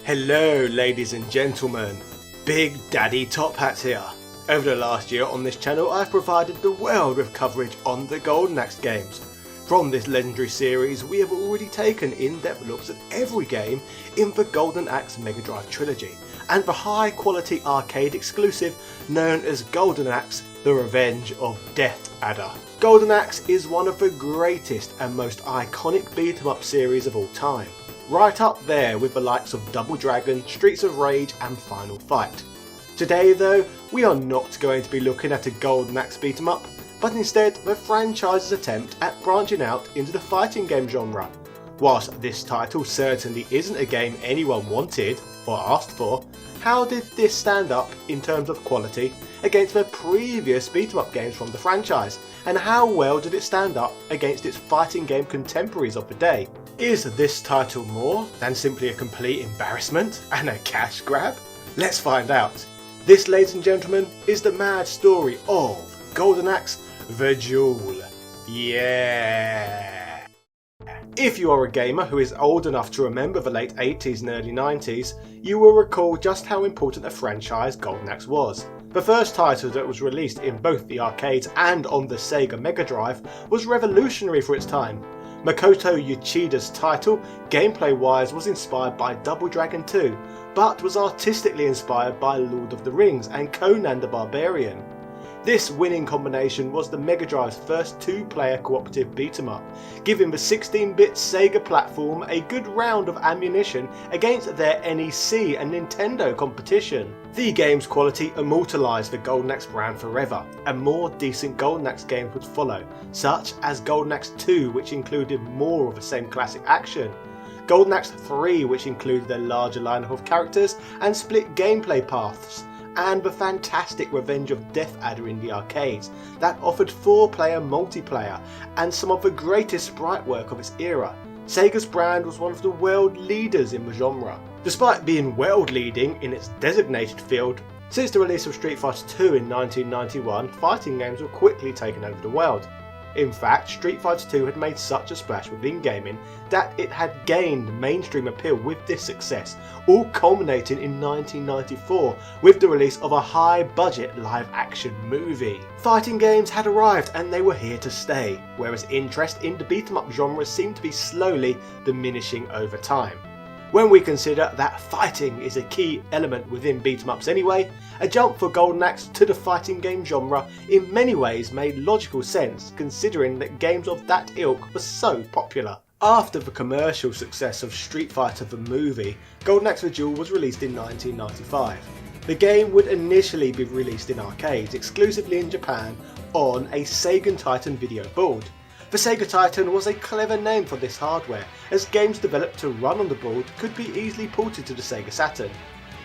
Hello ladies and gentlemen, Big Daddy Top Hat here. Over the last year on this channel I've provided the world with coverage on the Golden Axe games. From this legendary series we have already taken in-depth looks at every game in the Golden Axe Mega Drive trilogy and the high quality arcade exclusive known as Golden Axe The Revenge of Death Adder. Golden Axe is one of the greatest and most iconic beat 'em up series of all time. Right up there with the likes of Double Dragon, Streets of Rage and Final Fight. Today though, we are not going to be looking at a Golden Axe beat 'em up, but instead the franchise's attempt at branching out into the fighting game genre. Whilst this title certainly isn't a game anyone wanted or asked for, how did this stand up in terms of quality against the previous beat 'em up games from the franchise, and how well did it stand up against its fighting game contemporaries of the day? Is this title more than simply a complete embarrassment and a cash grab? Let's find out. This, ladies and gentlemen, is the mad story of Golden Axe The Duel. Yeah! If you are a gamer who is old enough to remember the late 80s and early 90s, you will recall just how important a franchise Golden Axe was. The first title that was released in both the arcades and on the Sega Mega Drive was revolutionary for its time. Makoto Uchida's title, gameplay-wise, was inspired by Double Dragon 2, but was artistically inspired by Lord of the Rings and Conan the Barbarian. This winning combination was the Mega Drive's first two-player cooperative beat-em-up, giving the 16-bit Sega platform a good round of ammunition against their NEC and Nintendo competition. The game's quality immortalised the Golden Axe brand forever, and more decent Golden Axe games would follow, such as Golden Axe 2, which included more of the same classic action, Golden Axe 3, which included a larger lineup of characters and split gameplay paths, and the fantastic Revenge of Death Adder in the arcades that offered 4-player multiplayer and some of the greatest sprite work of its era. Sega's brand was one of the world leaders in the genre. Despite being world leading in its designated field, since the release of Street Fighter 2 in 1991, fighting games were quickly taken over the world. In fact, Street Fighter 2 had made such a splash within gaming that it had gained mainstream appeal with this success, all culminating in 1994 with the release of a high-budget live-action movie. Fighting games had arrived and they were here to stay, whereas interest in the beat-em-up genre seemed to be slowly diminishing over time. When we consider that fighting is a key element within beat-em-ups anyway, a jump for Golden Axe to the fighting game genre in many ways made logical sense considering that games of that ilk were so popular. After the commercial success of Street Fighter the movie, Golden Axe The Duel was released in 1995. The game would initially be released in arcades exclusively in Japan on a Sega Titan video board. The Sega Titan was a clever name for this hardware, as games developed to run on the board could be easily ported to the Sega Saturn.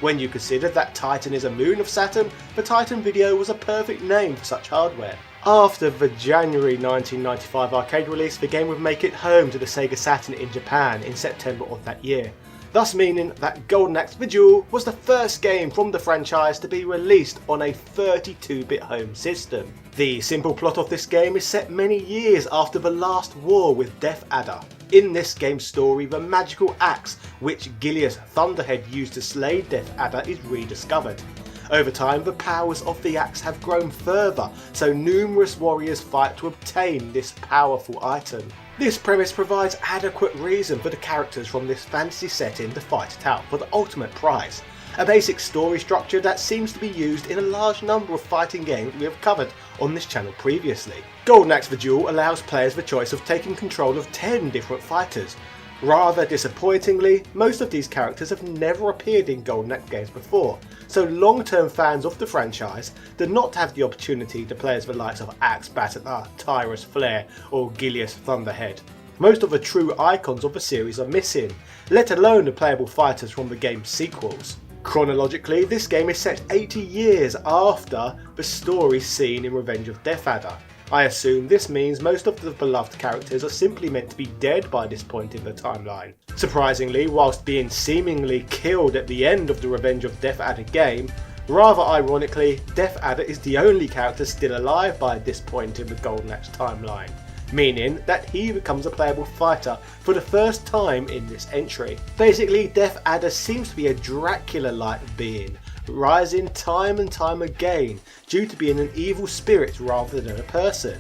When you consider that Titan is a moon of Saturn, the Titan Video was a perfect name for such hardware. After the January 1995 arcade release, the game would make it home to the Sega Saturn in Japan in September of that year, thus meaning that Golden Axe The Duel was the first game from the franchise to be released on a 32-bit home system. The simple plot of this game is set many years after the last war with Death Adder. In this game's story, the magical axe which Gilius Thunderhead used to slay Death Adder is rediscovered. Over time, the powers of the axe have grown further, so numerous warriors fight to obtain this powerful item. This premise provides adequate reason for the characters from this fantasy setting to fight it out for the ultimate prize. A basic story structure that seems to be used in a large number of fighting games we have covered on this channel previously. Golden Axe The Duel allows players the choice of taking control of 10 different fighters. Rather disappointingly, most of these characters have never appeared in Golden Axe games before, so long-term fans of the franchise did not have the opportunity to play as the likes of Axe Battler, Tyrus Flair or Gilius Thunderhead. Most of the true icons of the series are missing, let alone the playable fighters from the game's sequels. Chronologically, this game is set 80 years after the story seen in Revenge of Death Adder. I assume this means most of the beloved characters are simply meant to be dead by this point in the timeline. Surprisingly, whilst being seemingly killed at the end of the Revenge of Death Adder game, rather ironically, Death Adder is the only character still alive by this point in the Golden Axe timeline. meaning that he becomes a playable fighter for the first time in this entry. Basically, Death Adder seems to be a Dracula-like being, rising time and time again due to being an evil spirit rather than a person.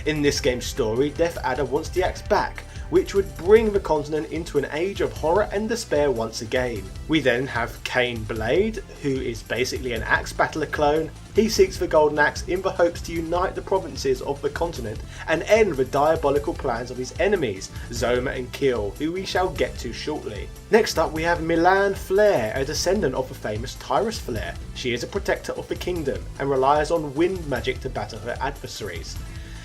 In this game's story, Death Adder wants the axe back, which would bring the continent into an age of horror and despair once again. We then have Cain Blade, who is basically an axe battler clone. He seeks the Golden Axe in the hopes to unite the provinces of the continent and end the diabolical plans of his enemies, Zoma and Kill, who we shall get to shortly. Next up we have Milan Flair, a descendant of the famous Tyrus Flair. She is a protector of the kingdom and relies on wind magic to battle her adversaries.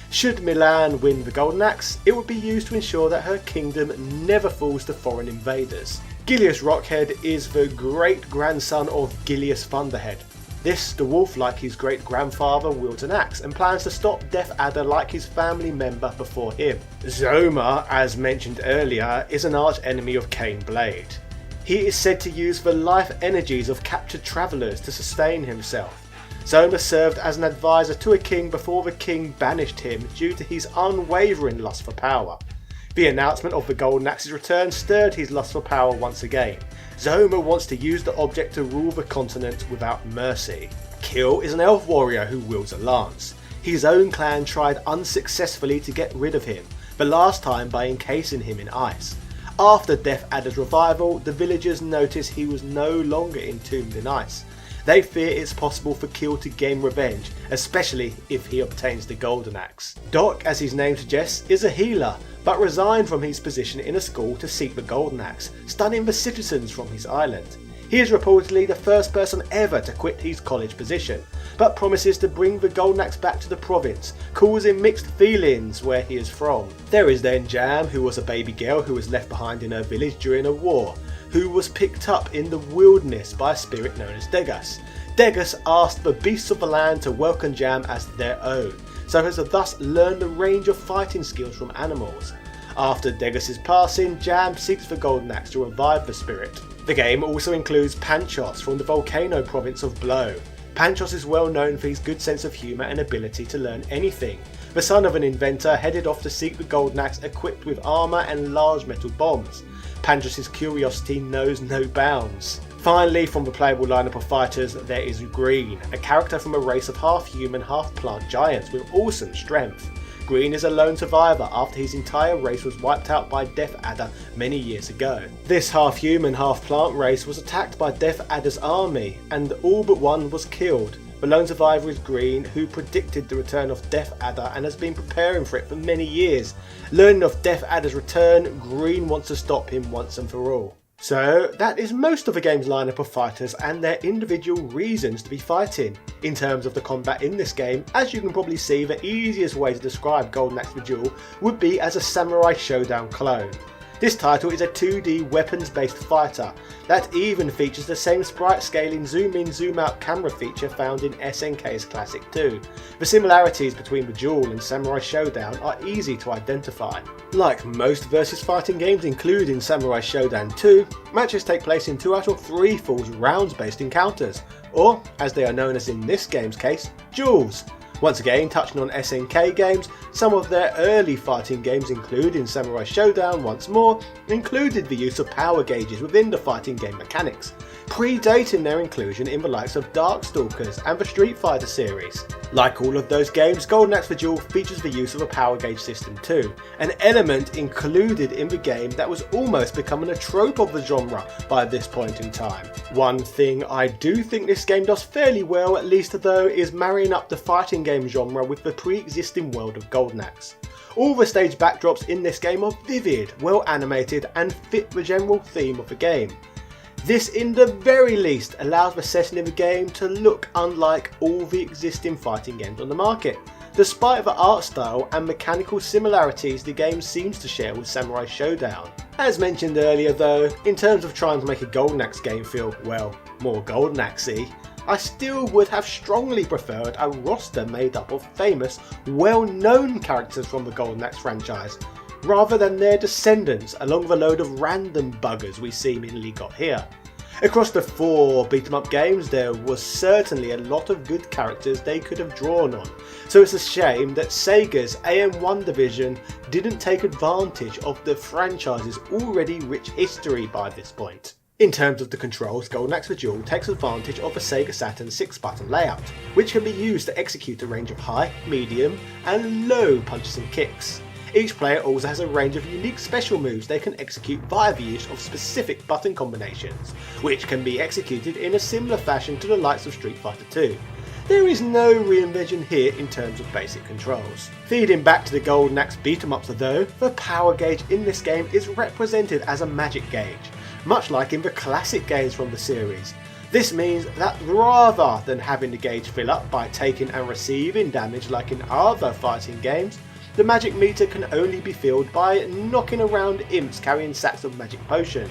Should Milan win the Golden Axe, it would be used to ensure that her kingdom never falls to foreign invaders. Gilius Rockhead is the great-grandson of Gilius Thunderhead. This, the wolf, like his great-grandfather, wields an axe and plans to stop Death Adder like his family member before him. Zoma, as mentioned earlier, is an arch-enemy of Cain Blade. He is said to use the life energies of captured travellers to sustain himself. Zoma served as an advisor to a king before the king banished him due to his unwavering lust for power. The announcement of the Golden Axe's return stirred his lust for power once again. Zoma wants to use the object to rule the continent without mercy. Kill is an elf warrior who wields a lance. His own clan tried unsuccessfully to get rid of him, the last time by encasing him in ice. After Death Adder's revival, the villagers notice he was no longer entombed in ice. They fear it's possible for Kill to gain revenge, especially if he obtains the Golden Axe. Doc, as his name suggests, is a healer, but resigned from his position in a school to seek the Golden Axe, stunning the citizens from his island. He is reportedly the first person ever to quit his college position, but promises to bring the Golden Axe back to the province, causing mixed feelings where he is from. There is then Jam, who was a baby girl who was left behind in her village during a war, who was picked up in the wilderness by a spirit known as Degas. Degas asked the beasts of the land to welcome Jam as their own, so as to thus learn the range of fighting skills from animals. After Degas' passing, Jam seeks the Golden Axe to revive the spirit. The game also includes Panchos from the volcano province of Blow. Panchos is well known for his good sense of humour and ability to learn anything. The son of an inventor headed off to seek the Golden Axe equipped with armour and large metal bombs. Panchos' curiosity knows no bounds. Finally, from the playable lineup of fighters, there is Green, a character from a race of half-human, half-plant giants with awesome strength. Green is a lone survivor after his entire race was wiped out by Death Adder many years ago. This half-human, half-plant race was attacked by Death Adder's army, and all but one was killed. The lone survivor is Green, who predicted the return of Death Adder and has been preparing for it for many years. Learning of Death Adder's return, Green wants to stop him once and for all. So that is most of the game's lineup of fighters and their individual reasons to be fighting. In terms of the combat in this game, as you can probably see, the easiest way to describe Golden Axe The Duel would be as a Samurai Showdown clone. This title is a 2D weapons based fighter that even features the same sprite scaling zoom in zoom out camera feature found in SNK's Classic 2. The similarities between The Duel and Samurai Showdown are easy to identify. Like most versus fighting games including Samurai Showdown 2, matches take place in 2 out of 3 falls rounds based encounters, or as they are known as in this game's case, duels. Once again, touching on SNK games, some of their early fighting games including Samurai Showdown once more, included the use of power gauges within the fighting game mechanics, predating their inclusion in the likes of Darkstalkers and the Street Fighter series. Like all of those games, Golden Axe The Duel features the use of a power gauge system too, an element included in the game that was almost becoming a trope of the genre by this point in time. One thing I do think this game does fairly well, at least though, is marrying up the fighting game genre with the pre-existing world of Golden Axe. All the stage backdrops in this game are vivid, well animated and fit the general theme of the game. This in the very least allows the setting of the game to look unlike all the existing fighting games on the market, despite the art style and mechanical similarities the game seems to share with Samurai Showdown. As mentioned earlier though, in terms of trying to make a Golden Axe game feel, well, more Golden Axe-y, I still would have strongly preferred a roster made up of famous, well-known characters from the Golden Axe franchise, rather than their descendants along the load of random buggers we seemingly got here. Across the 4 beat-em-up games there was certainly a lot of good characters they could have drawn on, so it's a shame that Sega's AM1 division didn't take advantage of the franchise's already rich history by this point. In terms of the controls, Golden Axe The Duel takes advantage of a Sega Saturn 6-button layout, which can be used to execute a range of high, medium and low punches and kicks. Each player also has a range of unique special moves they can execute via the use of specific button combinations, which can be executed in a similar fashion to the likes of Street Fighter 2. There is no reinvention here in terms of basic controls. Feeding back to the Golden Axe beat-em-ups though, the power gauge in this game is represented as a magic gauge, much like in the classic games from the series. This means that rather than having the gauge fill up by taking and receiving damage like in other fighting games, the magic meter can only be filled by knocking around imps carrying sacks of magic potions,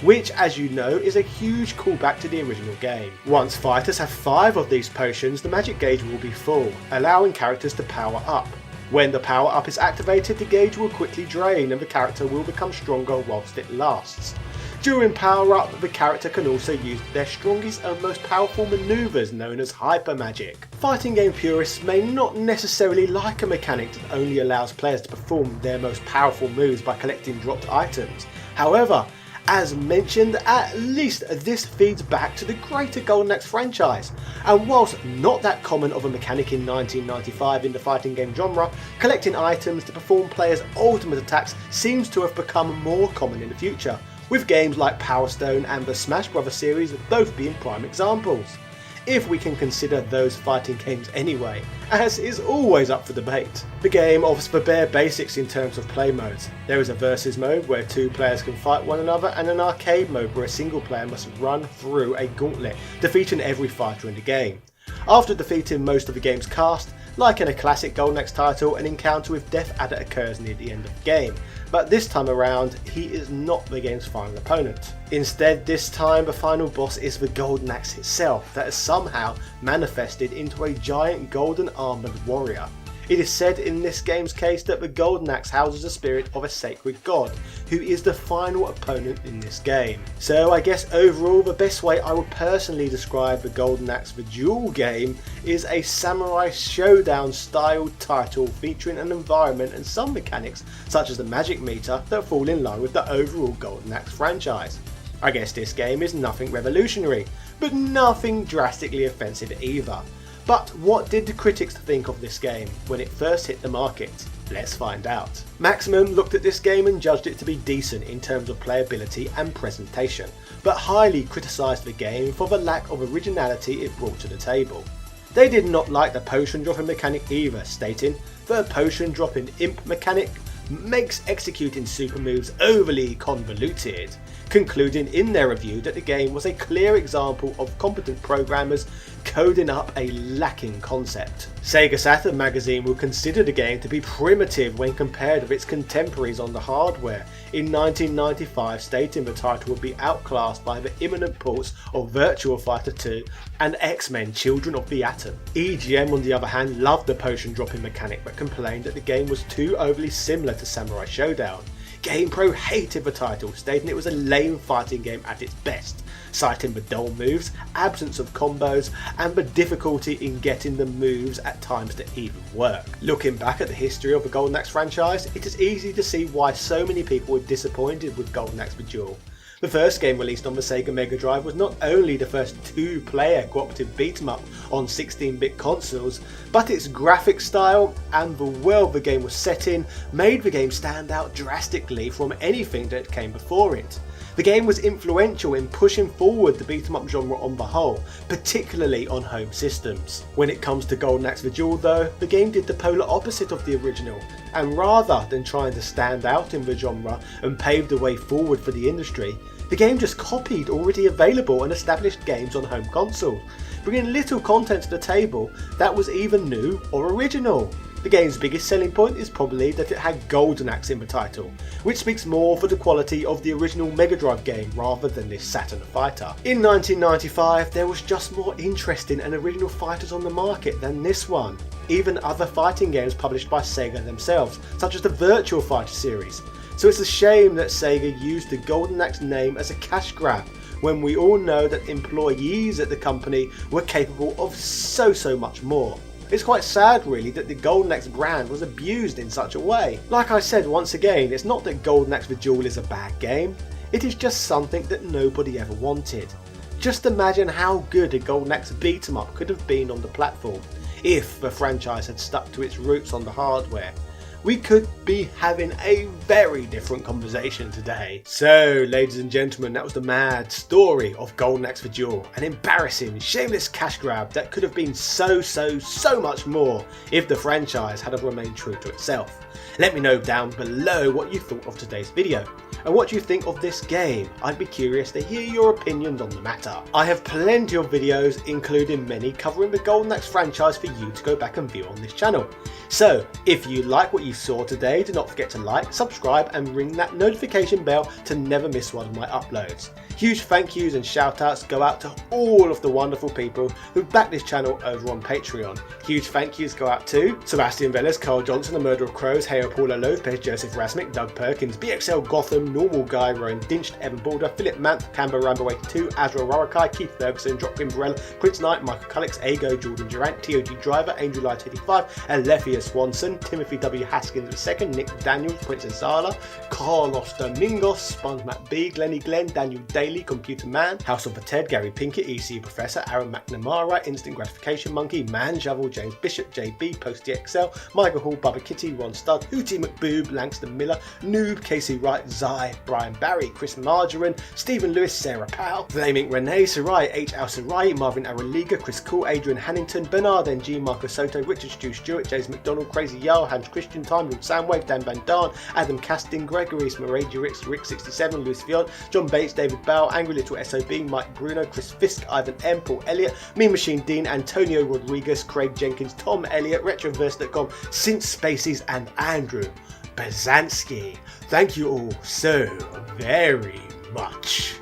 which as you know is a huge callback to the original game. Once fighters have 5 of these potions, the magic gauge will be full, allowing characters to power up. When the power up is activated, the gauge will quickly drain and the character will become stronger whilst it lasts. During power up, the character can also use their strongest and most powerful manoeuvres known as hyper magic. Fighting game purists may not necessarily like a mechanic that only allows players to perform their most powerful moves by collecting dropped items. However, as mentioned, at least this feeds back to the greater Golden Axe franchise, and whilst not that common of a mechanic in 1995 in the fighting game genre, collecting items to perform players' ultimate attacks seems to have become more common in the future, with games like Power Stone and the Smash Bros series both being prime examples. If we can consider those fighting games anyway, as is always up for debate. The game offers the bare basics in terms of play modes. There is a versus mode where 2 players can fight one another, and an arcade mode where a single player must run through a gauntlet, defeating every fighter in the game. After defeating most of the game's cast, like in a classic Golden Axe title, an encounter with Death Adder occurs near the end of the game, but this time around he is not the game's final opponent. Instead, this time the final boss is the Golden Axe itself that has somehow manifested into a giant golden armoured warrior. It is said in this game's case that the Golden Axe houses the spirit of a sacred god, who is the final opponent in this game. So I guess overall the best way I would personally describe the Golden Axe The Duel game is a samurai showdown style title featuring an environment and some mechanics such as the magic meter that fall in line with the overall Golden Axe franchise. I guess this game is nothing revolutionary, but nothing drastically offensive either. But what did the critics think of this game when it first hit the market? Let's find out. Maximum looked at this game and judged it to be decent in terms of playability and presentation, but highly criticised the game for the lack of originality it brought to the table. They did not like the potion dropping mechanic either, stating the potion dropping imp mechanic makes executing super moves overly convoluted, concluding in their review that the game was a clear example of competent programmers coding up a lacking concept. Sega Saturn magazine will consider the game to be primitive when compared with its contemporaries on the hardware, in 1995 stating the title would be outclassed by the imminent ports of Virtua Fighter 2 and X-Men Children of the Atom. EGM on the other hand loved the potion dropping mechanic but complained that the game was too overly similar to Samurai Showdown. GamePro hated the title, stating it was a lame fighting game at its best, citing the dull moves, absence of combos, and the difficulty in getting the moves at times to even work. Looking back at the history of the Golden Axe franchise, it is easy to see why so many people were disappointed with Golden Axe The Duel. The first game released on the Sega Mega Drive was not only the first 2-player cooperative beat-em-up on 16-bit consoles, but its graphic style and the world the game was set in made the game stand out drastically from anything that came before it. The game was influential in pushing forward the beat-em-up genre on the whole, particularly on home systems. When it comes to Golden Axe The Duel though, the game did the polar opposite of the original, and rather than trying to stand out in the genre and pave the way forward for the industry, the game just copied already available and established games on home consoles, bringing little content to the table that was either new or original. The game's biggest selling point is probably that it had Golden Axe in the title, which speaks more for the quality of the original Mega Drive game rather than this Saturn fighter. In 1995 there was just more interesting and original fighters on the market than this one, even other fighting games published by Sega themselves, such as the Virtua Fighter series. So it's a shame that Sega used the Golden Axe name as a cash grab, when we all know that employees at the company were capable of so much more. It's quite sad really that the Golden Axe brand was abused in such a way. Like I said once again, it's not that Golden Axe The Duel is a bad game, it is just something that nobody ever wanted. Just imagine how good a Golden Axe beat 'em up could have been on the platform if the franchise had stuck to its roots on the hardware. We could be having a very different conversation today. So, ladies and gentlemen, that was the mad story of Golden Axe The Duel. An embarrassing, shameless cash grab that could have been so much more if the franchise had remained true to itself. Let me know down below what you thought of today's video. And what do you think of this game? I'd be curious to hear your opinions on the matter. I have plenty of videos, including many covering the Golden Axe franchise for you to go back and view on this channel. So, if you like what you saw today, do not forget to like, subscribe and ring that notification bell to never miss one of my uploads. Huge thank yous and shout outs go out to all of the wonderful people who back this channel over on Patreon. Huge thank yous go out to Sebastian Velez, Carl Johnson, The Murder of Crows, Heo Paula Lopez, Joseph Rasmick, Doug Perkins, BXL Gotham, Normal Guy, Rowan Dinched, Evan Balder, Philip Manth, Camber Rambo82, Azrael Warakai, Keith Ferguson, Dropkin Varela, Prince Knight, Michael Cullix, Ago, Jordan Durant, TOG Driver, Angel Light 85, Alethea Swanson, Timothy W. Haskins II, Nick Daniels, Princess Zala, Carlos Domingos, Sponge Matt B, Glenny Glenn, Daniel Daly, Computer Man, House of the Ted, Gary Pinkett, ECU Professor, Aaron McNamara, Instant Gratification Monkey, Man Shovel, James Bishop, JB, Posty XL, Michael Hall, Bubba Kitty, Ron Stud, Hootie McBoob, Langston Miller, Noob, Casey Wright, Zai, Brian Barry, Chris Margarine, Stephen Lewis, Sarah Powell, Flaming Renee, Sarai, H. Al Sarai, Marvin Araliga, Chris Cool, Adrian Hannington, Bernard NG, Marco Soto, Richard Stu Stewart, James McDonald, Crazy Yarl, Hans Christian Time, Lord Soundwave, Dan Van Darn, Adam Casting, Gregory, Smaray, Rick 67, Louis Vion, John Bates, David Bell, Angry Little SOB, Mike Bruno, Chris Fisk, Ivan M, Paul Elliott, Mean Machine Dean, Antonio Rodriguez, Craig Jenkins, Tom Elliott, Retroverse.com, Since Spaces and Andrew Bazansky. Thank you all so very much.